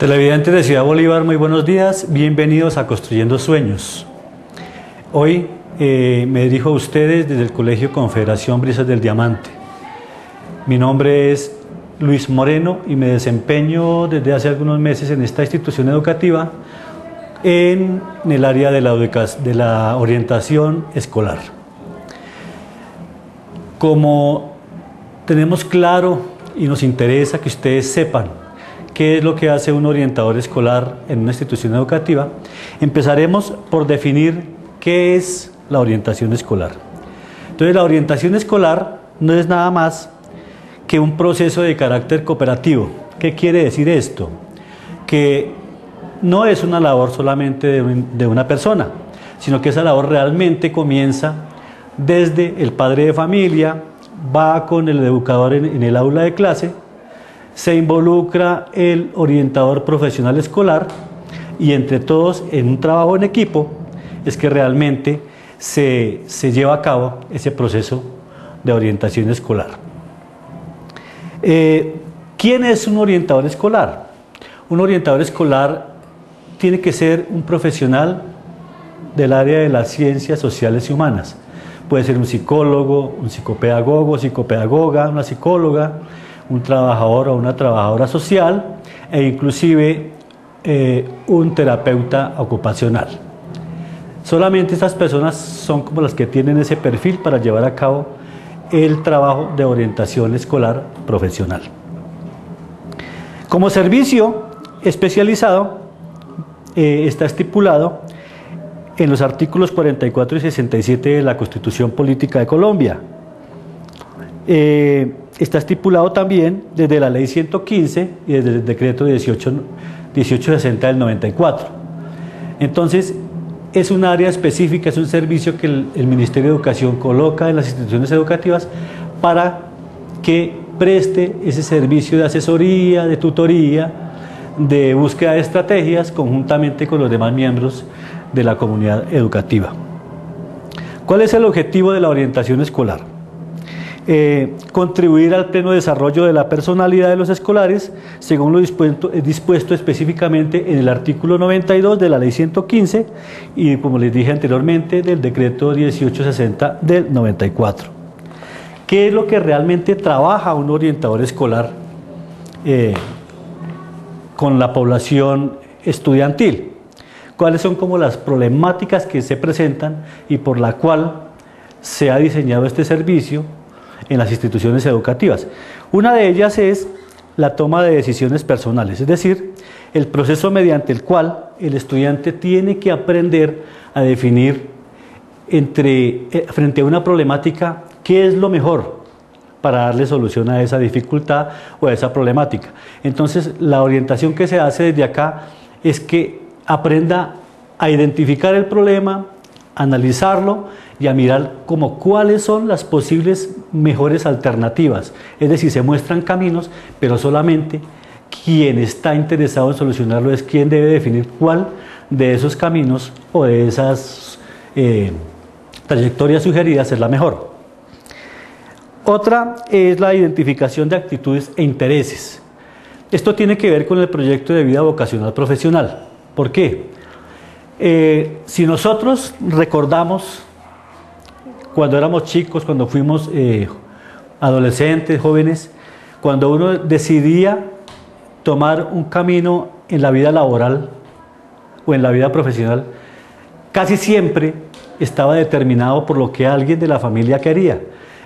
Televidentes de Ciudad Bolívar, muy buenos días, bienvenidos a Construyendo Sueños. Hoy me dirijo a ustedes desde el Colegio Confederación Brisas del Diamante. Mi nombre es Luis Moreno y me desempeño desde hace algunos meses en esta institución educativa en el área de la orientación escolar. Como tenemos claro y nos interesa que ustedes sepan qué es lo que hace un orientador escolar en una institución educativa, empezaremos por definir qué es la orientación escolar. Entonces, la orientación escolar no es nada más que un proceso de carácter cooperativo. ¿Qué quiere decir esto? Que no es una labor solamente de una persona, sino que esa labor realmente comienza desde el padre de familia, va con el educador en el aula de clase, se involucra el orientador profesional escolar y entre todos en un trabajo en equipo es que realmente se lleva a cabo ese proceso de orientación escolar. ¿Quién es un orientador escolar? Un orientador escolar tiene que ser un profesional del área de las ciencias sociales y humanas. Puede ser un psicólogo, un psicopedagogo, psicopedagoga, una psicóloga, un trabajador o una trabajadora social e inclusive un terapeuta ocupacional. Solamente estas personas son como las que tienen ese perfil para llevar a cabo el trabajo de orientación escolar profesional. Como servicio especializado está estipulado en los artículos 44 y 67 de la Constitución Política de Colombia. Está estipulado también desde la Ley 115 y desde el Decreto 1860 del 94. Entonces, es un área específica, es un servicio que el Ministerio de Educación coloca en las instituciones educativas para que preste ese servicio de asesoría, de tutoría, de búsqueda de estrategias conjuntamente con los demás miembros de la comunidad educativa. ¿Cuál es el objetivo de la orientación escolar? Contribuir al pleno desarrollo de la personalidad de los escolares según lo dispuesto específicamente en el artículo 92 de la Ley 115 y, como les dije anteriormente, del Decreto 1860 del 94. ¿Qué es lo que realmente trabaja un orientador escolar con la población estudiantil? ¿Cuáles son como las problemáticas que se presentan y por la cual se ha diseñado este servicio en las instituciones educativas? Una de ellas es la toma de decisiones personales, es decir, el proceso mediante el cual el estudiante tiene que aprender a definir frente a una problemática qué es lo mejor para darle solución a esa dificultad o a esa problemática. Entonces, la orientación que se hace desde acá es que aprenda a identificar el problema, analizarlo y a mirar como cuáles son las posibles mejores alternativas. Es decir, se muestran caminos, pero solamente quien está interesado en solucionarlo es quien debe definir cuál de esos caminos o de esas trayectorias sugeridas es la mejor. Otra es la identificación de actitudes e intereses. Esto tiene que ver con el proyecto de vida vocacional profesional. ¿Por qué? Si nosotros recordamos cuando éramos chicos, cuando fuimos adolescentes, jóvenes, cuando uno decidía tomar un camino en la vida laboral o en la vida profesional, casi siempre estaba determinado por lo que alguien de la familia quería.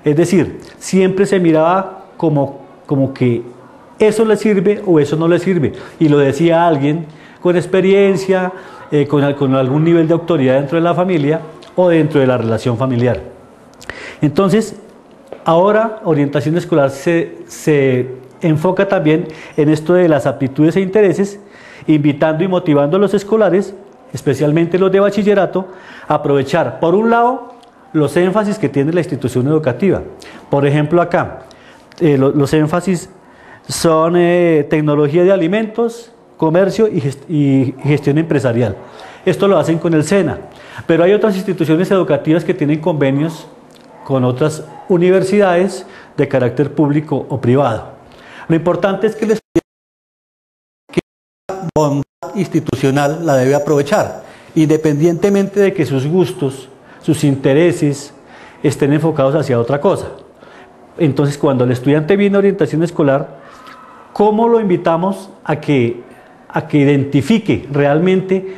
Es decir, siempre se miraba como que eso le sirve o eso no le sirve, y lo decía alguien con experiencia, con algún nivel de autoridad dentro de la familia o dentro de la relación familiar. Entonces, ahora orientación escolar se enfoca también en esto de las aptitudes e intereses, invitando y motivando a los escolares, especialmente los de bachillerato, a aprovechar, por un lado, los énfasis que tiene la institución educativa. Por ejemplo, acá, los énfasis son tecnología de alimentos, comercio y gestión empresarial. Esto lo hacen con el SENA, pero hay otras instituciones educativas que tienen convenios con otras universidades de carácter público o privado. Lo importante es que el estudiante bondad institucional la debe aprovechar, independientemente de que sus gustos, sus intereses estén enfocados hacia otra cosa. Entonces, cuando el estudiante viene a orientación escolar, ¿cómo lo invitamos a que identifique realmente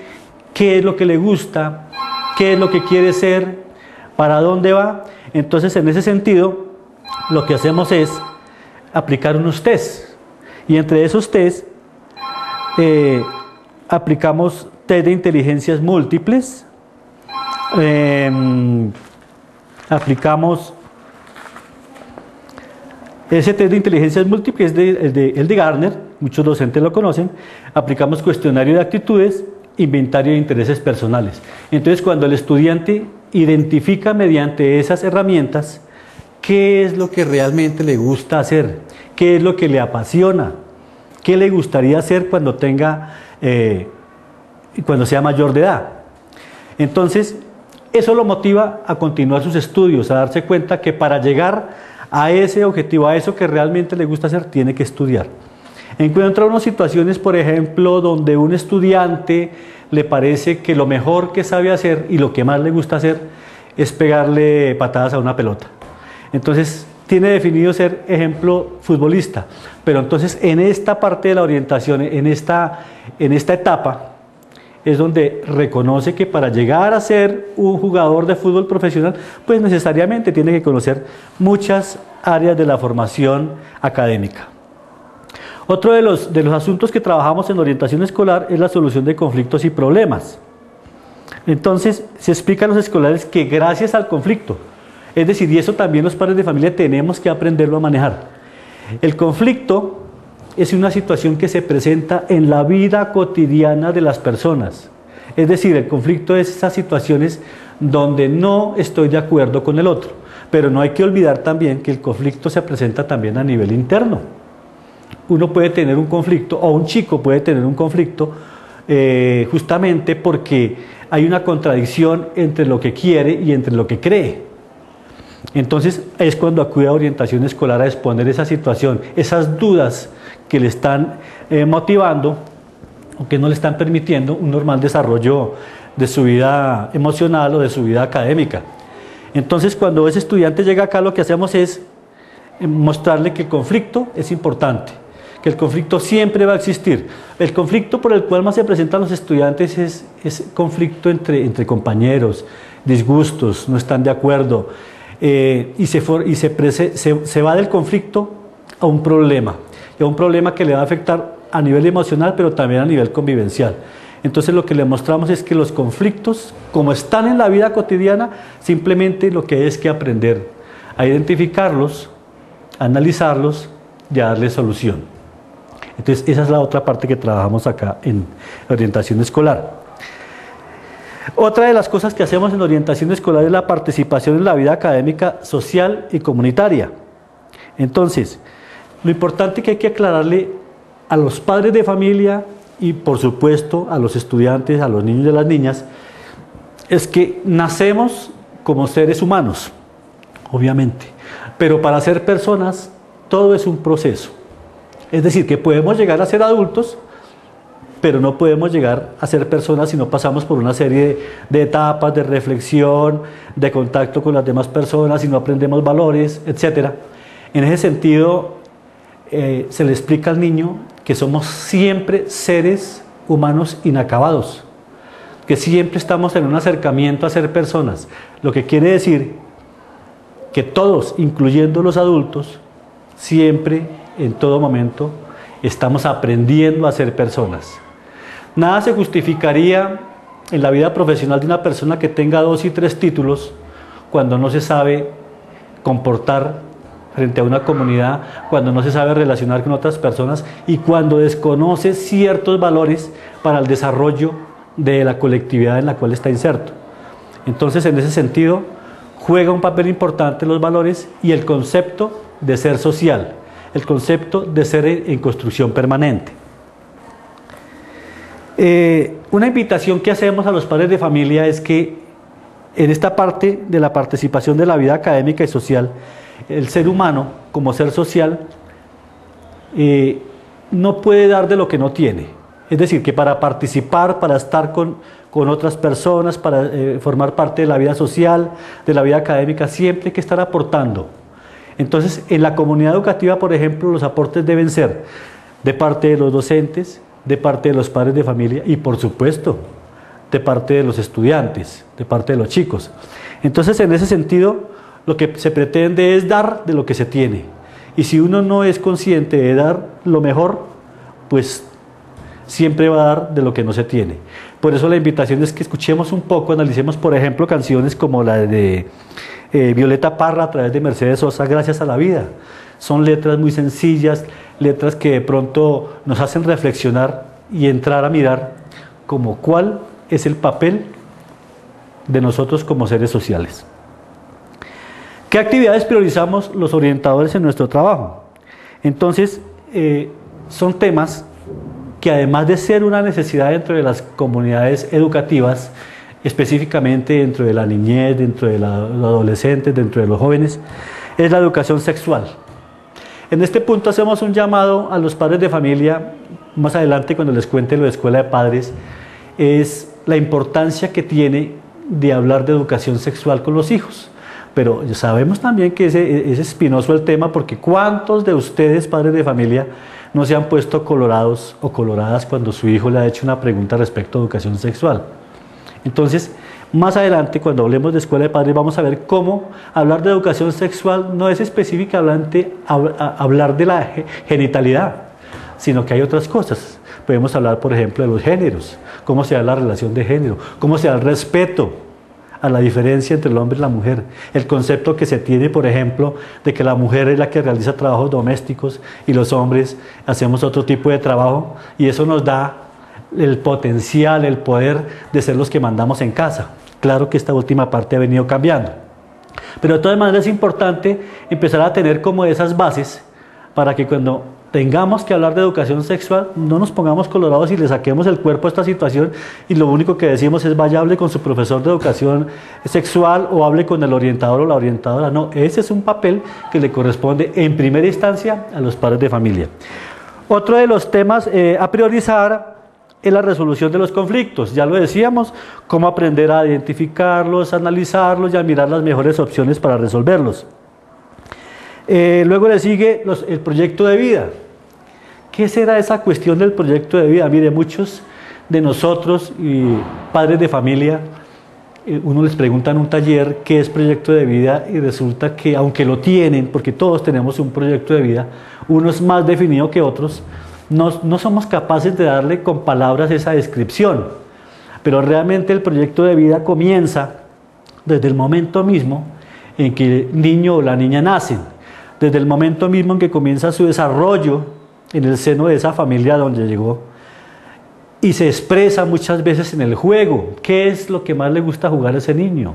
qué es lo que le gusta, qué es lo que quiere ser, para dónde va? Entonces, en ese sentido, lo que hacemos es aplicar unos tests, y entre esos tests aplicamos test de inteligencias múltiples, aplicamos ese test de inteligencias múltiples, el de Gardner, muchos docentes lo conocen. Aplicamos cuestionario de actitudes, inventario de intereses personales. Entonces, cuando el estudiante identifica mediante esas herramientas qué es lo que realmente le gusta hacer, qué es lo que le apasiona, qué le gustaría hacer cuando cuando sea mayor de edad. Entonces, eso lo motiva a continuar sus estudios, a darse cuenta que para llegar a ese objetivo, a eso que realmente le gusta hacer, tiene que estudiar. Encuentra unas situaciones, por ejemplo, donde un estudiante le parece que lo mejor que sabe hacer y lo que más le gusta hacer es pegarle patadas a una pelota. Entonces, tiene definido ser, ejemplo, futbolista. Pero entonces, en esta parte de la orientación, en esta etapa, es donde reconoce que para llegar a ser un jugador de fútbol profesional, pues necesariamente tiene que conocer muchas áreas de la formación académica. Otro de los asuntos que trabajamos en orientación escolar es la solución de conflictos y problemas. Entonces, se explica a los escolares que gracias al conflicto, es decir, y eso también los padres de familia tenemos que aprenderlo a manejar. El conflicto es una situación que se presenta en la vida cotidiana de las personas. Es decir, el conflicto es esas situaciones donde no estoy de acuerdo con el otro. Pero no hay que olvidar también que el conflicto se presenta también a nivel interno. Uno puede tener un conflicto, o un chico puede tener un conflicto, justamente porque hay una contradicción entre lo que quiere y entre lo que cree. Entonces es cuando acude a orientación escolar a exponer esa situación, esas dudas que le están motivando o que no le están permitiendo un normal desarrollo de su vida emocional o de su vida académica. Entonces, cuando ese estudiante llega acá, lo que hacemos es mostrarle que el conflicto es importante, que el conflicto siempre va a existir. El conflicto por el cual más se presentan los estudiantes es conflicto entre compañeros, disgustos, no están de acuerdo, y se va del conflicto a un problema, y a un problema que le va a afectar a nivel emocional, pero también a nivel convivencial. Entonces, lo que le mostramos es que los conflictos, como están en la vida cotidiana, simplemente lo que hay es que aprender a identificarlos, a analizarlos y a darle solución. Entonces, esa es la otra parte que trabajamos acá en orientación escolar. Otra de las cosas que hacemos en orientación escolar es la participación en la vida académica, social y comunitaria. Entonces, lo importante que hay que aclararle a los padres de familia y, por supuesto, a los estudiantes, a los niños y a las niñas, es que nacemos como seres humanos, obviamente, pero para ser personas todo es un proceso. Es decir, que podemos llegar a ser adultos, pero no podemos llegar a ser personas si no pasamos por una serie de etapas de reflexión, de contacto con las demás personas, si no aprendemos valores, etc. En ese sentido, se le explica al niño que somos siempre seres humanos inacabados, que siempre estamos en un acercamiento a ser personas, lo que quiere decir que todos, incluyendo los adultos, siempre, en todo momento, estamos aprendiendo a ser personas. Nada se justificaría en la vida profesional de una persona que tenga 2 y 3 títulos cuando no se sabe comportar frente a una comunidad, cuando no se sabe relacionar con otras personas y cuando desconoce ciertos valores para el desarrollo de la colectividad en la cual está inserto. Entonces, en ese sentido, juega un papel importante los valores y el concepto de ser social, el concepto de ser en construcción permanente. Una invitación que hacemos a los padres de familia es que en esta parte de la participación de la vida académica y social, el ser humano, como ser social, no puede dar de lo que no tiene. Es decir, que para participar, para estar con otras personas, para formar parte de la vida social, de la vida académica, siempre hay que estar aportando. Entonces, en la comunidad educativa, por ejemplo, los aportes deben ser de parte de los docentes, de parte de los padres de familia y, por supuesto, de parte de los estudiantes, de parte de los chicos. Entonces, en ese sentido, lo que se pretende es dar de lo que se tiene. Y si uno no es consciente de dar lo mejor, pues siempre va a dar de lo que no se tiene. Por eso la invitación es que escuchemos un poco, analicemos, por ejemplo, canciones como la de Violeta Parra a través de Mercedes Sosa, Gracias a la vida. Son letras muy sencillas, letras que de pronto nos hacen reflexionar y entrar a mirar como cuál es el papel de nosotros como seres sociales. ¿Qué actividades priorizamos los orientadores en nuestro trabajo? Entonces, son temas que además de ser una necesidad dentro de las comunidades educativas, específicamente dentro de la niñez, dentro de los adolescentes, dentro de los jóvenes, es la educación sexual. En este punto hacemos un llamado a los padres de familia, más adelante cuando les cuente lo de Escuela de Padres, es la importancia que tiene de hablar de educación sexual con los hijos. Pero sabemos también que es espinoso el tema, porque ¿cuántos de ustedes, padres de familia, no se han puesto colorados o coloradas cuando su hijo le ha hecho una pregunta respecto a educación sexual? Entonces, más adelante, cuando hablemos de Escuela de Padres, vamos a ver cómo hablar de educación sexual no es específicamente hablar de la genitalidad, sino que hay otras cosas. Podemos hablar, por ejemplo, de los géneros, cómo se da la relación de género, cómo se da el respeto a la diferencia entre el hombre y la mujer, el concepto que se tiene, por ejemplo, de que la mujer es la que realiza trabajos domésticos y los hombres hacemos otro tipo de trabajo, y eso nos da el potencial, el poder de ser los que mandamos en casa. Claro que esta última parte ha venido cambiando, pero de todas maneras es importante empezar a tener como esas bases para que cuando tengamos que hablar de educación sexual no nos pongamos colorados y le saquemos el cuerpo a esta situación y lo único que decimos es vaya, hable con su profesor de educación sexual o hable con el orientador o la orientadora. No, ese es un papel que le corresponde en primera instancia a los padres de familia. Otro de los temas a priorizar es la resolución de los conflictos. Ya lo decíamos, cómo aprender a identificarlos, analizarlos y a mirar las mejores opciones para resolverlos. Luego le sigue el proyecto de vida. ¿Qué será esa cuestión del proyecto de vida? Mire, muchos de nosotros, padres de familia, uno les pregunta en un taller qué es proyecto de vida y resulta que aunque lo tienen, porque todos tenemos un proyecto de vida, unos más definido que otros, no somos capaces de darle con palabras esa descripción. Pero realmente el proyecto de vida comienza desde el momento mismo en que el niño o la niña nacen, desde el momento mismo en que comienza su desarrollo en el seno de esa familia donde llegó, y se expresa muchas veces en el juego. ¿Qué es lo que más le gusta jugar a ese niño?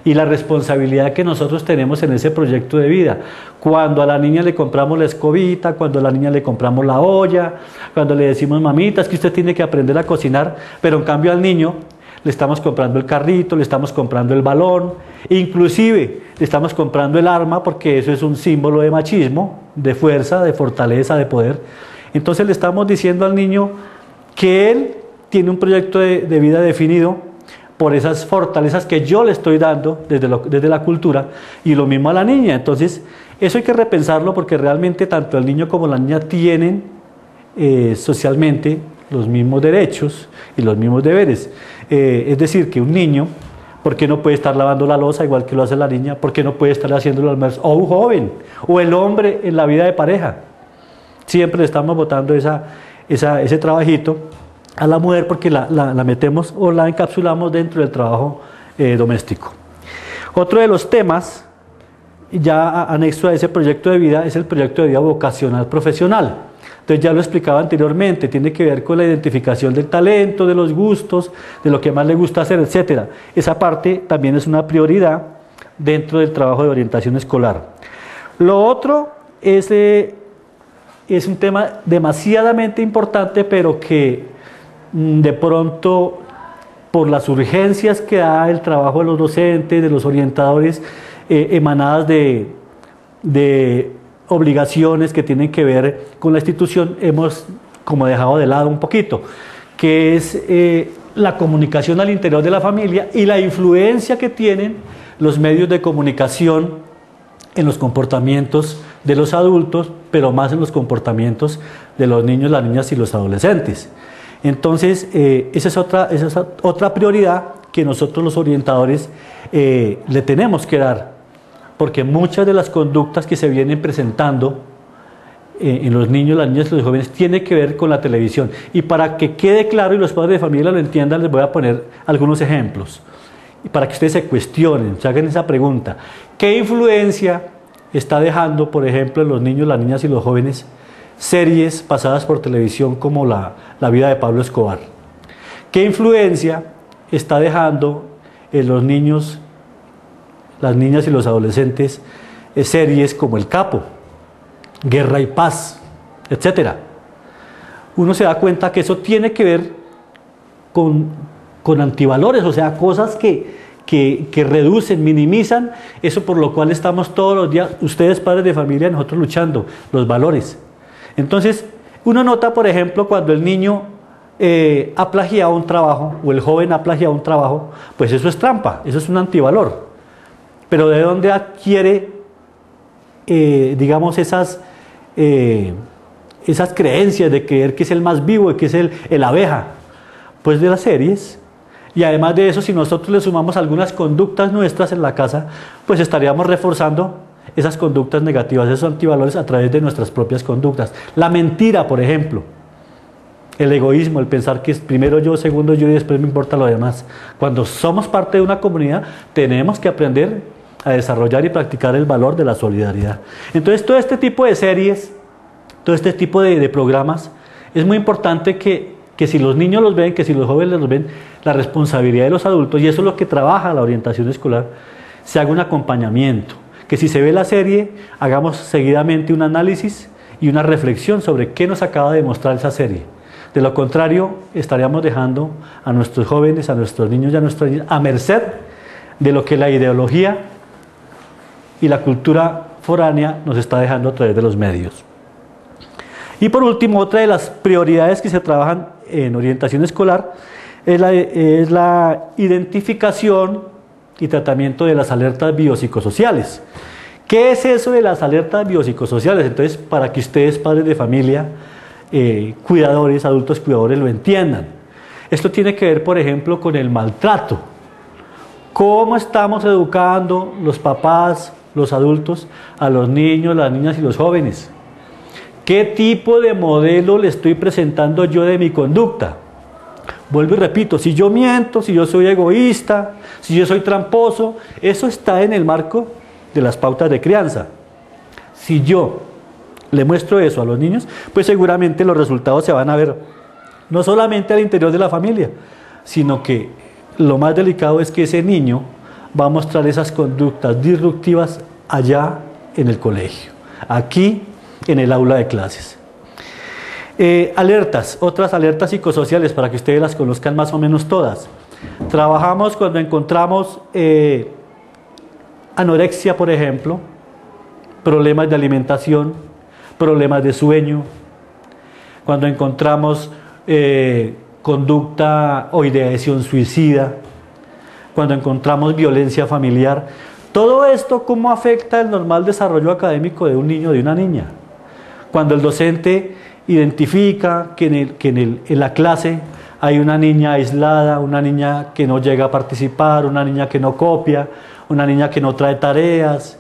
Y la responsabilidad que nosotros tenemos en ese proyecto de vida. Cuando a la niña le compramos la escobita, cuando a la niña le compramos la olla, cuando le decimos mamita, es que usted tiene que aprender a cocinar, pero en cambio al niño le estamos comprando el carrito, le estamos comprando el balón, inclusive le estamos comprando el arma, porque eso es un símbolo de machismo, de fuerza, de fortaleza, de poder. Entonces le estamos diciendo al niño que él tiene un proyecto de vida definido por esas fortalezas que yo le estoy dando desde la cultura, y lo mismo a la niña. Entonces eso hay que repensarlo, porque realmente tanto el niño como la niña tienen socialmente los mismos derechos y los mismos deberes. Es decir, que un niño, ¿por qué no puede estar lavando la loza igual que lo hace la niña? ¿Por qué no puede estar haciendo el almuerzo? O un joven, o el hombre en la vida de pareja. Siempre le estamos botando ese trabajito a la mujer, porque la metemos o la encapsulamos dentro del trabajo doméstico. Otro de los temas, ya anexo a ese proyecto de vida, es el proyecto de vida vocacional profesional. Entonces ya lo explicaba anteriormente, tiene que ver con la identificación del talento, de los gustos, de lo que más le gusta hacer, etc. Esa parte también es una prioridad dentro del trabajo de orientación escolar. Lo otro es un tema demasiadamente importante, pero que de pronto, por las urgencias que da el trabajo de los docentes, de los orientadores, emanadas de obligaciones que tienen que ver con la institución, hemos como dejado de lado un poquito, que es la comunicación al interior de la familia y la influencia que tienen los medios de comunicación en los comportamientos de los adultos, pero más en los comportamientos de los niños, las niñas y los adolescentes. Entonces, esa es otra prioridad que nosotros los orientadores le tenemos que dar, porque muchas de las conductas que se vienen presentando en los niños, las niñas y los jóvenes tiene que ver con la televisión. Y para que quede claro y los padres de familia lo entiendan, les voy a poner algunos ejemplos. Y para que ustedes se cuestionen, se hagan esa pregunta. ¿Qué influencia está dejando, por ejemplo, en los niños, las niñas y los jóvenes series pasadas por televisión como la vida de Pablo Escobar? ¿Qué influencia está dejando en los niños, las niñas y los adolescentes series como El Capo, Guerra y Paz, etcétera? Uno se da cuenta que eso tiene que ver con antivalores, o sea, cosas que reducen, minimizan eso por lo cual estamos todos los días, ustedes padres de familia, nosotros luchando, los valores. Entonces, uno nota, por ejemplo, cuando el niño ha plagiado un trabajo o el joven ha plagiado un trabajo, pues eso es trampa, eso es un antivalor. Pero ¿de dónde adquiere, digamos, esas creencias de creer que es el más vivo y que es el abeja? Pues de las series. Y además de eso, si nosotros le sumamos algunas conductas nuestras en la casa, pues estaríamos reforzando esas conductas negativas, esos antivalores a través de nuestras propias conductas. La mentira, por ejemplo, el egoísmo, el pensar que es primero yo, segundo yo y después me importa lo demás. Cuando somos parte de una comunidad, tenemos que aprender a desarrollar y practicar el valor de la solidaridad. Entonces, todo este tipo de series, todo este tipo de programas, es muy importante que si los niños los ven, que si los jóvenes los ven, la responsabilidad de los adultos, y eso es lo que trabaja la orientación escolar, se haga un acompañamiento. Que si se ve la serie, hagamos seguidamente un análisis y una reflexión sobre qué nos acaba de mostrar esa serie. De lo contrario, estaríamos dejando a nuestros jóvenes, a nuestros niños y a nuestras niñas a merced de lo que la ideología y la cultura foránea nos está dejando a través de los medios. Y por último, otra de las prioridades que se trabajan en orientación escolar es la identificación y tratamiento de las alertas biopsicosociales. ¿Qué es eso de las alertas biopsicosociales? Entonces, para que ustedes, padres de familia, cuidadores, adultos cuidadores, lo entiendan. Esto tiene que ver, por ejemplo, con el maltrato. ¿Cómo estamos educando los papás, los adultos, a los niños, las niñas y los jóvenes? ¿Qué tipo de modelo le estoy presentando yo de mi conducta? Vuelvo y repito, si yo miento, si yo soy egoísta, si yo soy tramposo, eso está en el marco de las pautas de crianza. Si yo le muestro eso a los niños, pues seguramente los resultados se van a ver no solamente al interior de la familia, sino que lo más delicado es que ese niño va a mostrar esas conductas disruptivas allá en el colegio, aquí en el aula de clases. Alertas, otras alertas psicosociales para que ustedes las conozcan más o menos todas. Trabajamos cuando encontramos anorexia, por ejemplo, problemas de alimentación, problemas de sueño, cuando encontramos conducta o ideación suicida, cuando encontramos violencia familiar. Todo esto, ¿cómo afecta el normal desarrollo académico de un niño o de una niña? Cuando el docente identifica que en la clase hay una niña aislada, una niña que no llega a participar, una niña que no copia, una niña que no trae tareas,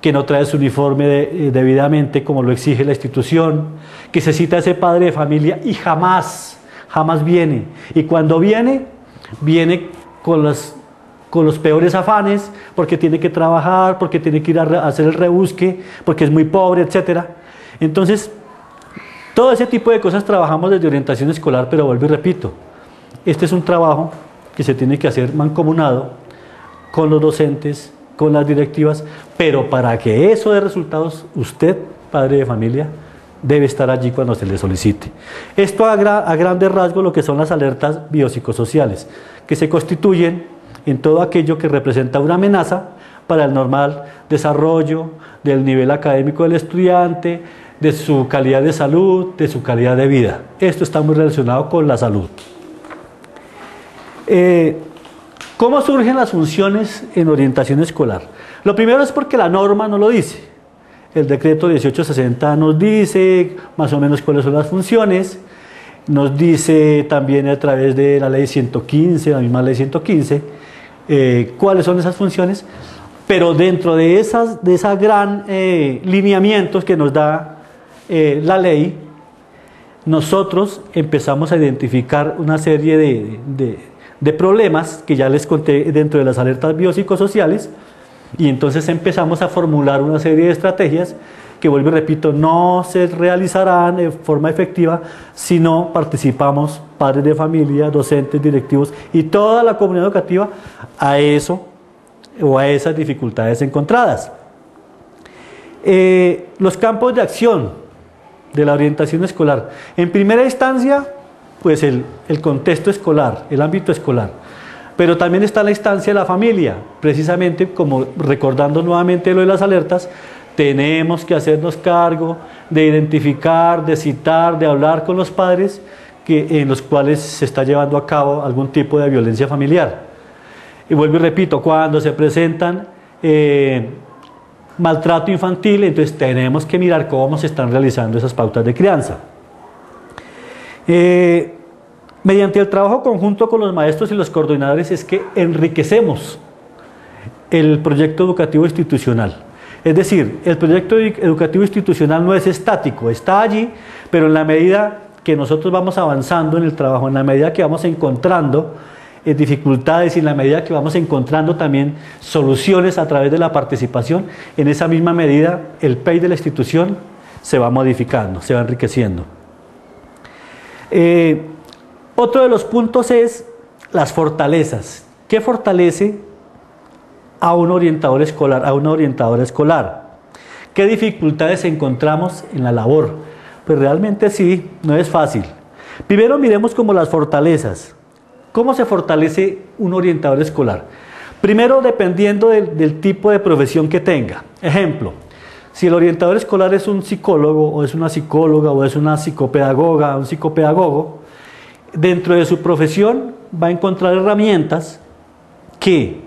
que no trae su uniforme debidamente como lo exige la institución, que se cita a ese padre de familia y jamás viene. Y cuando viene con los peores afanes, porque tiene que trabajar, porque tiene que ir a hacer el rebusque, porque es muy pobre, etc. Entonces, todo ese tipo de cosas trabajamos desde orientación escolar, pero vuelvo y repito, este es un trabajo que se tiene que hacer mancomunado con los docentes, con las directivas, pero para que eso dé resultados, usted, padre de familia, debe estar allí cuando se le solicite. Esto a grandes rasgos lo que son las alertas biopsicosociales, que se constituyen en todo aquello que representa una amenaza para el normal desarrollo del nivel académico del estudiante, de su calidad de salud, de su calidad de vida. Esto está muy relacionado con la salud. ¿Cómo surgen las funciones en orientación escolar? Lo primero es porque la norma no lo dice. El decreto 1860 nos dice más o menos cuáles son las funciones, nos dice también a través de la ley 115, la misma ley 115, cuáles son esas funciones, pero dentro de esa gran lineamientos que nos da la ley, nosotros empezamos a identificar una serie de problemas que ya les conté dentro de las alertas biopsicosociales, y entonces empezamos a formular una serie de estrategias que, vuelvo y repito, no se realizarán de forma efectiva si no participamos padres de familia, docentes, directivos y toda la comunidad educativa a eso o a esas dificultades encontradas. Los campos de acción de la orientación escolar. En primera instancia, pues el contexto escolar, el ámbito escolar. Pero también está la instancia de la familia, precisamente como recordando nuevamente lo de las alertas, tenemos que hacernos cargo de identificar, de citar, de hablar con los padres en los cuales se está llevando a cabo algún tipo de violencia familiar. Y vuelvo y repito, cuando se presentan maltrato infantil, entonces tenemos que mirar cómo se están realizando esas pautas de crianza. Mediante el trabajo conjunto con los maestros y los coordinadores es que enriquecemos el proyecto educativo institucional. Es decir, el proyecto educativo institucional no es estático, está allí, pero en la medida que nosotros vamos avanzando en el trabajo, en la medida que vamos encontrando dificultades y en la medida que vamos encontrando también soluciones a través de la participación, en esa misma medida el PEI de la institución se va modificando, se va enriqueciendo. Otro de los puntos es las fortalezas. ¿Qué fortalece a un orientador escolar, a una orientadora escolar? ¿Qué dificultades encontramos en la labor? Pues realmente sí, no es fácil. Primero miremos como las fortalezas. ¿Cómo se fortalece un orientador escolar? Primero, dependiendo del tipo de profesión que tenga. Ejemplo, si el orientador escolar es un psicólogo, o es una psicóloga, o es una psicopedagoga, un psicopedagogo, dentro de su profesión va a encontrar herramientas que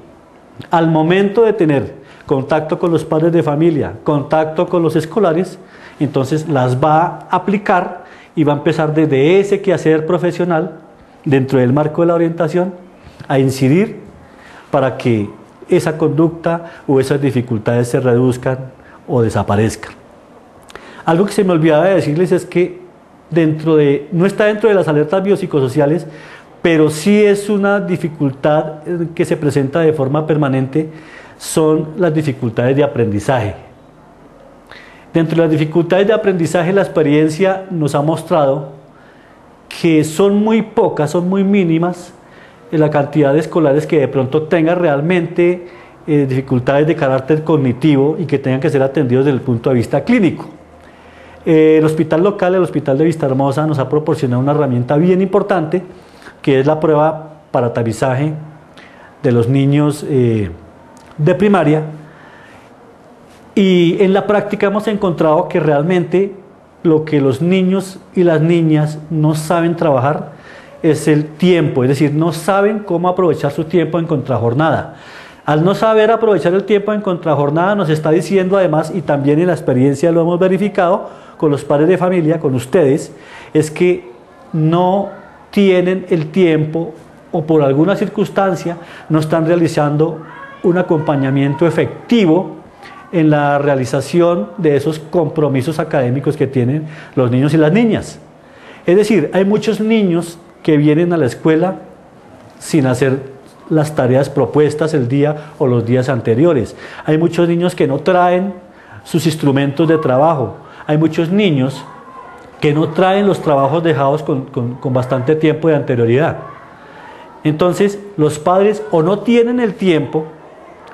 al momento de tener contacto con los padres de familia, contacto con los escolares, entonces las va a aplicar y va a empezar desde ese quehacer profesional, dentro del marco de la orientación, a incidir para que esa conducta o esas dificultades se reduzcan o desaparezcan. Algo que se me olvidaba de decirles es que no está dentro de las alertas biopsicosociales, pero sí es una dificultad que se presenta de forma permanente, son las dificultades de aprendizaje. Dentro de las dificultades de aprendizaje, la experiencia nos ha mostrado que son muy pocas, son muy mínimas la cantidad de escolares que de pronto tengan realmente dificultades de carácter cognitivo y que tengan que ser atendidos desde el punto de vista clínico. El hospital local, el Hospital de Vistahermosa, nos ha proporcionado una herramienta bien importante, que es la prueba para tamizaje de los niños de primaria, y en la práctica hemos encontrado que realmente lo que los niños y las niñas no saben trabajar es el tiempo, es decir, no saben cómo aprovechar su tiempo en contrajornada. Al no saber aprovechar el tiempo en contrajornada, nos está diciendo además, y también en la experiencia lo hemos verificado con los padres de familia, con ustedes, es que no tienen el tiempo o por alguna circunstancia no están realizando un acompañamiento efectivo en la realización de esos compromisos académicos que tienen los niños y las niñas. Es decir, hay muchos niños que vienen a la escuela sin hacer las tareas propuestas el día o los días anteriores. Hay muchos niños que no traen sus instrumentos de trabajo. Hay muchos niños que no traen los trabajos dejados con bastante tiempo de anterioridad. Entonces, los padres o no tienen el tiempo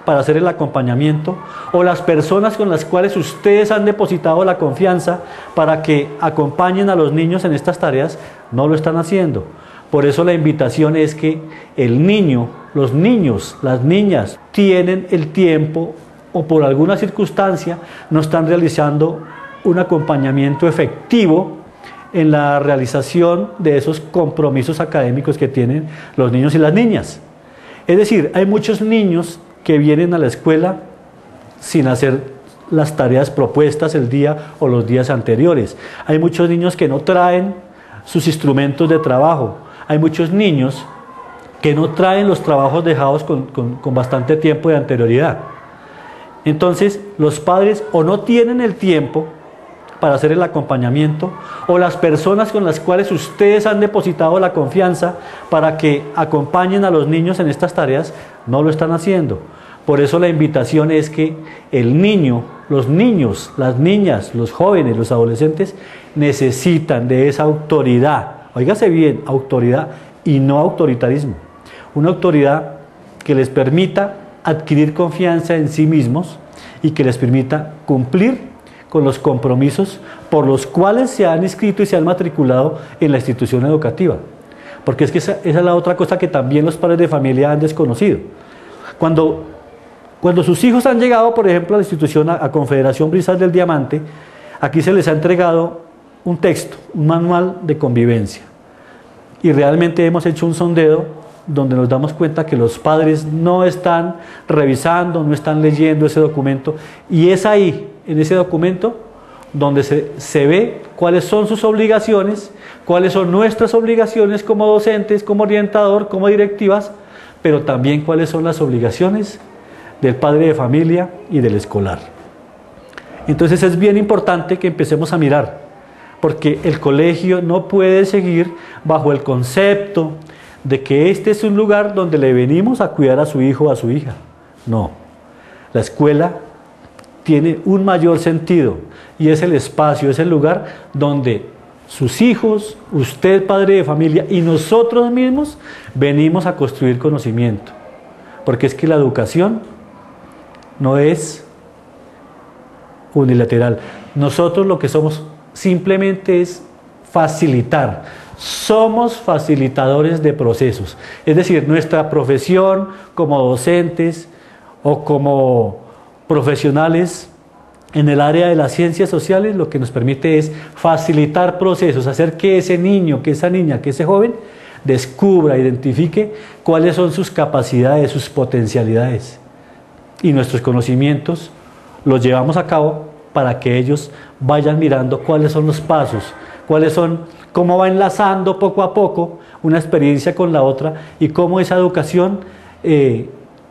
para hacer el acompañamiento, o las personas con las cuales ustedes han depositado la confianza para que acompañen a los niños en estas tareas, no lo están haciendo. Por eso la invitación es que el niño, los niños, las niñas tienen el tiempo o por alguna circunstancia no están realizando un acompañamiento efectivo en la realización de esos compromisos académicos que tienen los niños y las niñas. Es decir, hay muchos niños que vienen a la escuela sin hacer las tareas propuestas el día o los días anteriores. Hay muchos niños que no traen sus instrumentos de trabajo. Hay muchos niños que no traen los trabajos dejados con bastante tiempo de anterioridad. Entonces, los padres o no tienen el tiempo para hacer el acompañamiento, o las personas con las cuales ustedes han depositado la confianza para que acompañen a los niños en estas tareas, no lo están haciendo. Por eso la invitación es que el niño, los niños, las niñas, los jóvenes, los adolescentes necesitan de esa autoridad. Óigase bien, autoridad y no autoritarismo. Una autoridad que les permita adquirir confianza en sí mismos y que les permita cumplir con los compromisos por los cuales se han inscrito y se han matriculado en la institución educativa. Porque es que esa es la otra cosa que también los padres de familia han desconocido. Cuando sus hijos han llegado, por ejemplo, a la institución, a Confederación Brisas del Diamante, aquí se les ha entregado un texto, un manual de convivencia. Y realmente hemos hecho un sondeo donde nos damos cuenta que los padres no están revisando, no están leyendo ese documento, y es ahí, en ese documento, donde se ve cuáles son sus obligaciones, cuáles son nuestras obligaciones como docentes, como orientador, como directivas, pero también cuáles son las obligaciones del padre de familia y del escolar. Entonces es bien importante que empecemos a mirar, porque el colegio no puede seguir bajo el concepto de que este es un lugar donde le venimos a cuidar a su hijo o a su hija. No, la escuela tiene un mayor sentido y es el espacio, es el lugar donde sus hijos, usted padre de familia y nosotros mismos venimos a construir conocimiento, porque es que la educación no es unilateral. Nosotros lo que somos simplemente es facilitar, somos facilitadores de procesos, es decir, nuestra profesión como docentes o como profesionales en el área de las ciencias sociales lo que nos permite es facilitar procesos, hacer que ese niño, que esa niña, que ese joven descubra, identifique cuáles son sus capacidades, sus potencialidades, y nuestros conocimientos los llevamos a cabo para que ellos vayan mirando cuáles son los pasos, cómo va enlazando poco a poco una experiencia con la otra y cómo esa educación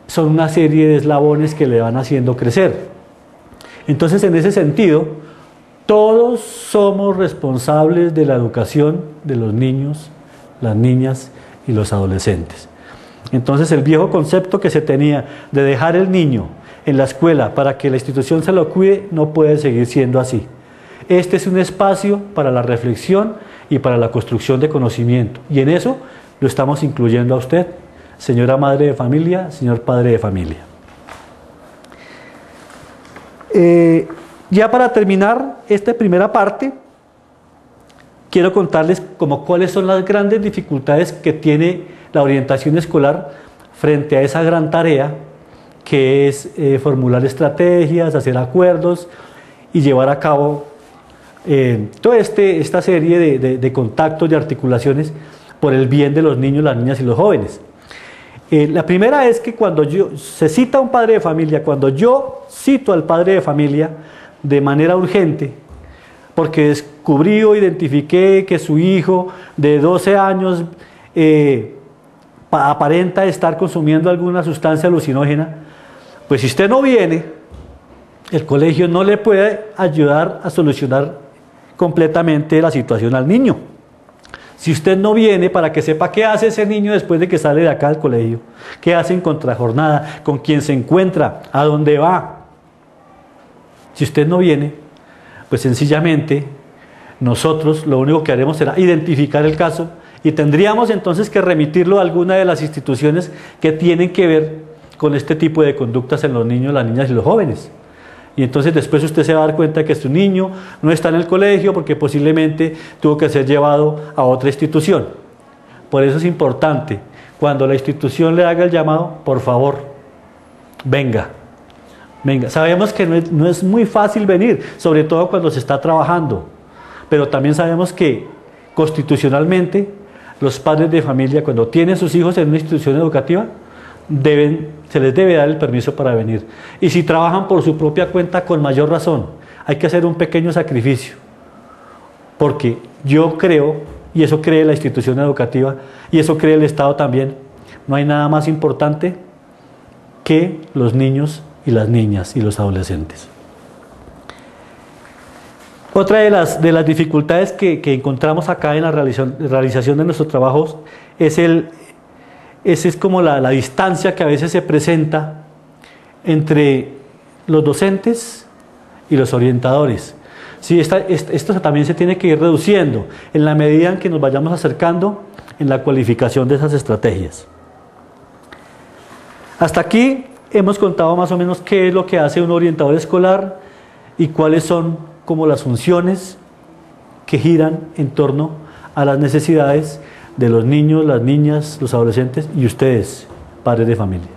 son una serie de eslabones que le van haciendo crecer. Entonces, en ese sentido, todos somos responsables de la educación de los niños, las niñas y los adolescentes. Entonces, el viejo concepto que se tenía de dejar el niño en la escuela para que la institución se lo cuide no puede seguir siendo así. Este es un espacio para la reflexión y para la construcción de conocimiento, y en eso lo estamos incluyendo a usted, señora madre de familia, señor padre de familia. Ya para terminar esta primera parte, quiero contarles cuáles son las grandes dificultades que tiene la orientación escolar frente a esa gran tarea que es formular estrategias, hacer acuerdos y llevar a cabo toda esta serie de contactos, de articulaciones por el bien de los niños, las niñas y los jóvenes. La primera es que cuando se cita a un padre de familia, cuando yo cito al padre de familia de manera urgente, porque descubrí o identifiqué que su hijo de 12 años aparenta estar consumiendo alguna sustancia alucinógena, pues si usted no viene, el colegio no le puede ayudar a solucionar completamente la situación al niño. Si usted no viene para que sepa qué hace ese niño después de que sale de acá del colegio, qué hace en contrajornada, con quién se encuentra, a dónde va. Si usted no viene, pues sencillamente nosotros lo único que haremos será identificar el caso y tendríamos entonces que remitirlo a alguna de las instituciones que tienen que ver con este tipo de conductas en los niños, las niñas y los jóvenes. Y entonces después usted se va a dar cuenta que su niño no está en el colegio porque posiblemente tuvo que ser llevado a otra institución. Por eso es importante, cuando la institución le haga el llamado, por favor, venga, Venga, sabemos que no es muy fácil venir, sobre todo cuando se está trabajando, pero también sabemos que constitucionalmente los padres de familia, cuando tienen sus hijos en una institución educativa, se les debe dar el permiso para venir. Y si trabajan por su propia cuenta, con mayor razón, hay que hacer un pequeño sacrificio, porque yo creo, y eso cree la institución educativa, y eso cree el Estado también, no hay nada más importante que los niños y las niñas y los adolescentes. Otra de las dificultades que encontramos acá en la realización de nuestros trabajos es como la distancia que a veces se presenta entre los docentes y los orientadores. Sí, esto también se tiene que ir reduciendo en la medida en que nos vayamos acercando en la cualificación de esas estrategias. Hasta aquí hemos contado más o menos qué es lo que hace un orientador escolar y cuáles son como las funciones que giran en torno a las necesidades de los niños, las niñas, los adolescentes y ustedes, padres de familia.